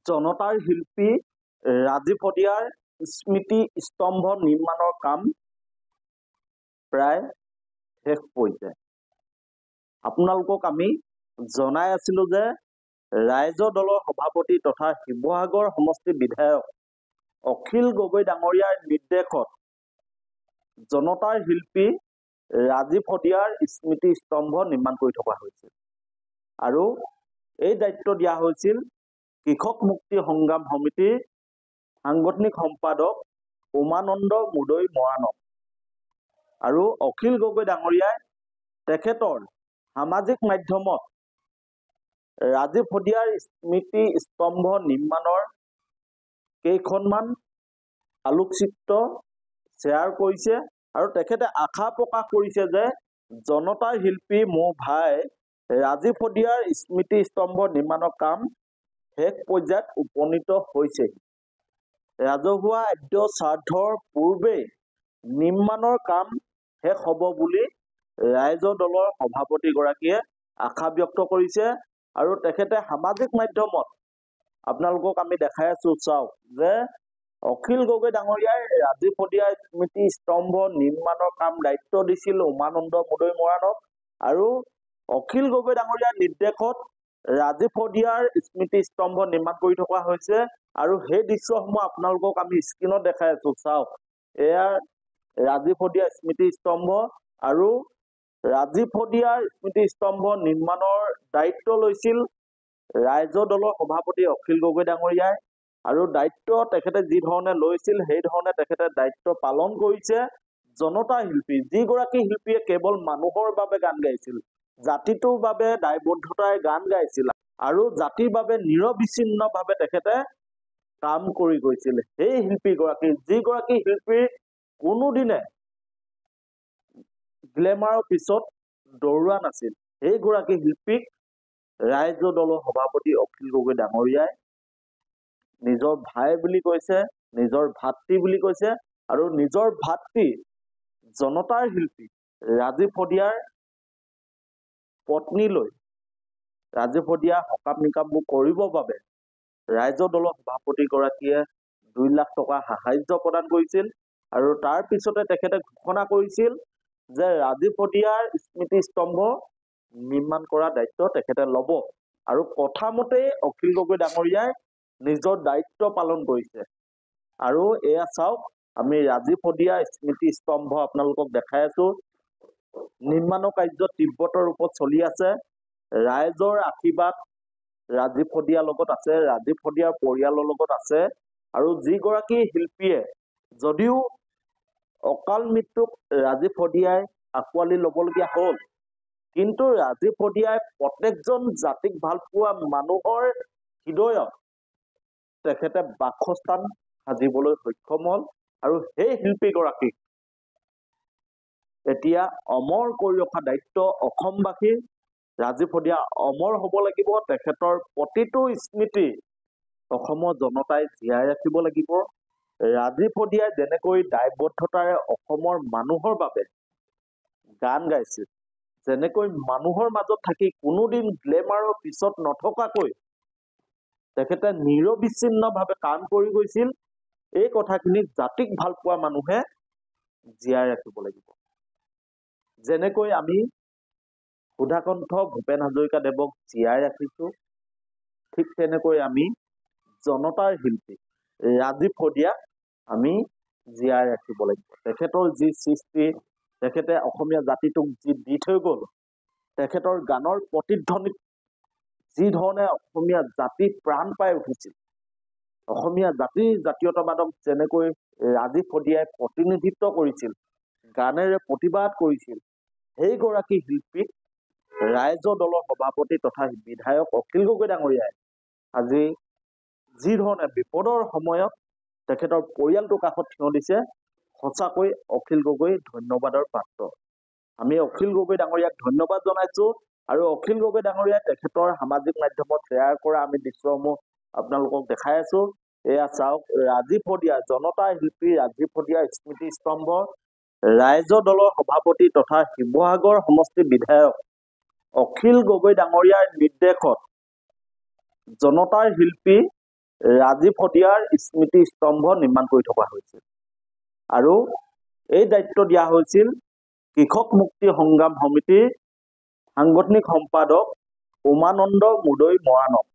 জনতাৰ শিল্পী ৰাজীৱ শদিয়াৰ স্মৃতি স্তম্ভ নিৰ্মাণৰ কাম প্ৰায় শেষ পৰ্যায়। আপোনালোকক আমি জনাই আছিলোঁ যে ৰাইজৰ দলৰ সভাপতি তথা শিৱসাগৰ সমষ্টি বিধায়ক অখিল গগৈ ডাঙৰীয়াৰ নিৰ্দেশত জনতাৰ শিল্পী ৰাজীৱ শদিয়াৰ স্মৃতি স্তম্ভ নিৰ্মাণ কৰি থকা হৈছিল আৰু এই দায়িত্ব দিয়া হৈছিল কৃষক মুক্তি সংগ্ৰাম সমিতিৰ সাংগঠনিক সম্পাদক উমানন্দ মুদৈ মৰাণক। আৰু অখিল গগৈ ডাঙৰীয়াই তেখেতৰ সামাজিক মাধ্যমত ৰাজীৱ শদিয়াৰ স্মৃতি স্তম্ভ নিৰ্মাণৰ কেইখনমান আলোকচিত্ৰ শ্বেয়াৰ কৰিছে আৰু তেখেতে আশা প্ৰকাশ কৰিছে যে জনতাৰ শিল্পী মোৰ ভাই ৰাজীৱ শদিয়াৰ স্মৃতি স্তম্ভ নিৰ্মাণৰ কাম শেষ পৰ্যায়ত উপনীত হৈছে। ৰাজহুৱা আদ্য স্বাৰ্থৰ পূৰ্বেই নিৰ্মাণৰ কাম শেষ হ'ব বুলি ৰাইজৰ দলৰ সভাপতিগৰাকীয়ে আশা ব্যক্ত কৰিছে আৰু তেখেতে সামাজিক মাধ্যমত আপোনালোকক আমি দেখাই আছো, চাওক যে অখিল গগৈ ডাঙৰীয়াই ৰাজীৱ শদিয়াৰ স্মৃতি স্তম্ভ নিৰ্মাণৰ কাম দায়িত্ব দিছিল উমানন্দ মুদৈ মৰাণক আৰু অখিল গগৈ ডাঙৰীয়াৰ নিৰ্দেশত ৰাজীৱ শদিয়াৰ স্মৃতি স্তম্ভ নিৰ্মাণ কৰি থকা হৈছে আৰু সেই দৃশ্যসমূহ আপোনালোকক আমি স্ক্ৰীনত দেখাই আছো, চাওক এয়া ৰাজীৱ শদিয়াৰ স্মৃতি স্তম্ভ আৰু ৰাজীৱ শদিয়াৰ স্মৃতি স্তম্ভ নিৰ্মাণৰ দায়িত্ব লৈছিল ৰাইজৰ দলৰ সভাপতি অখিল গগৈ ডাঙৰীয়াই আৰু দায়িত্ব তেখেতে যি ধৰণে লৈছিল সেই ধৰণে তেখেতে দায়িত্ব পালন কৰিছে। জনতা শিল্পী যিগৰাকী শিল্পীয়ে কেৱল মানুহৰ বাবে গান গাইছিল, জাতিটোৰ বাবে দায়বদ্ধতাৰে গান গাইছিল আৰু জাতিৰ বাবে নিৰবিচ্ছিন্নভাৱে তেখেতে কাম কৰি গৈছিল, সেই শিল্পীগৰাকী যিগৰাকী শিল্পীৰ কোনোদিনে গ্লেমাৰৰ পিছত দৌৰোৱা নাছিল, সেইগৰাকী শিল্পীক ৰাইজৰ দলৰ সভাপতি অখিল গগৈ ডাঙৰীয়াই নিজৰ ভাই বুলি কৈছে, নিজৰ ভাতৃ বুলি কৈছে আৰু নিজৰ ভাতৃ জনতাৰ শিল্পী ৰাজীৱ শদিয়াৰ পত্নীলৈ ৰাজীৱ শদিয়াৰ সকাম নিকামবোৰ কৰিবৰ বাবে ৰাইজৰ দলৰ সভাপতিগৰাকীয়ে 2 লাখ টকা সাহায্য প্ৰদান কৰিছিল আৰু তাৰ পিছতে তেখেতে ঘোষণা কৰিছিল যে ৰাজীৱ শদিয়াৰ স্মৃতি স্তম্ভ নিৰ্মাণ কৰা দায়িত্ব তেখেতে ল'ব আৰু কথামতে অখিল গগৈ ডাঙৰীয়াই নিজৰ দায়িত্ব পালন কৰিছে। আৰু এয়া চাওক, আমি ৰাজীৱ শদিয়াৰ স্মৃতি স্তম্ভ আপোনালোকক দেখাই আছো। নিৰ্মাণৰ কাৰ্য তীব্ৰতৰ ৰূপত চলি আছে। ৰাইজৰ আশীৰ্বাদ ৰাজীৱ শদিয়াৰ লগত আছে, ৰাজীৱ শদিয়াৰ পৰিয়ালৰ লগত আছে আৰু যিগৰাকী শিল্পীয়ে যদিও অকাল মৃত্যুক ৰাজীৱ শদিয়াই আঁকোৱালি ল'বলগীয়া হ'ল, কিন্তু ৰাজীৱ শদিয়াই প্ৰত্যেকজন জাতিক ভাল পোৱা মানুহৰ হৃদয়ত তেখেতে বাসস্থান সাজিবলৈ সক্ষম হ'ল আৰু সেই শিল্পীগৰাকীক এতিয়া অমৰ কৰি ৰখা দায়িত্ব অসমবাসীৰ। ৰাজীৱ শদিয়া অমৰ হ'ব লাগিব, তেখেতৰ প্ৰতিটো স্মৃতি অসমৰ জনতাই জীয়াই ৰাখিব লাগিব। ৰাজীৱ শদিয়াই যেনেকৈ দায়বদ্ধতাৰে অসমৰ মানুহৰ বাবে গান গাইছিল, যেনেকৈ মানুহৰ মাজত থাকি কোনোদিন গ্লেমাৰৰ পিছত নথকাকৈ তেখেতে নিৰবিচ্ছিন্নভাৱে কাম কৰি গৈছিল, এই কথাখিনি জাতিক ভাল পোৱা মানুহে জীয়াই ৰাখিব লাগিব। যেনেকৈ আমি সুধাকণ্ঠ ভূপেন হাজৰিকাদেৱক জীয়াই ৰাখিছো, ঠিক তেনেকৈ আমি জনতাৰ শিল্পী ৰাজীৱ শদিয়াক আমি জীয়াই ৰাখিব লাগিব। তেখেতৰ যি সৃষ্টি, তেখেতে অসমীয়া জাতিটোক যি দি থৈ গ'ল, তেখেতৰ গানৰ প্ৰতিধ্বনিত যি ধৰণে অসমীয়া জাতি প্ৰাণ পাই উঠিছিল, অসমীয়া জাতীয়তাবাদক যেনেকৈ ৰাজীৱ শদিয়াই প্ৰতিনিধিত্ব কৰিছিল, গানেৰে প্ৰতিবাদ কৰিছিল, সেইগৰাকী শিল্পীক ৰাইজৰ দলৰ সভাপতি তথা বিধায়ক অখিল গগৈ ডাঙৰীয়াই আজি যি ধৰণে বিপদৰ সময়ত তেখেতৰ পৰিয়ালটোৰ কাষত থিয় দিছে, সঁচাকৈ অখিল গগৈ ধন্যবাদৰ পাত্ৰ। আমি অখিল গগৈ ডাঙৰীয়াক ধন্যবাদ জনাইছো আৰু অখিল গগৈ ডাঙৰীয়াই তেখেতৰ সামাজিক মাধ্যমত শ্বেয়াৰ কৰা আমি দৃশ্যসমূহ আপোনালোকক দেখাই আছো। এয়া চাওক, ৰাজীৱ শদিয়া জনতাৰ শিল্পী ৰাজীৱ শদিয়াৰ স্মৃতি স্তম্ভ ৰাইজৰ দলৰ সভাপতি তথা শিৱসাগৰ সমষ্টি বিধায়ক অখিল গগৈ ডাঙৰীয়াৰ নিৰ্দেশত জনতাৰ শিল্পী ৰাজীৱ শদিয়াৰ স্মৃতি স্তম্ভ নিৰ্মাণ কৰি থকা হৈছিল আৰু এই দায়িত্ব দিয়া হৈছিল কৃষক মুক্তি সংগ্ৰাম সমিতিৰ সাংগঠনিক সম্পাদক উমানন্দ মুদৈ মৰাণক।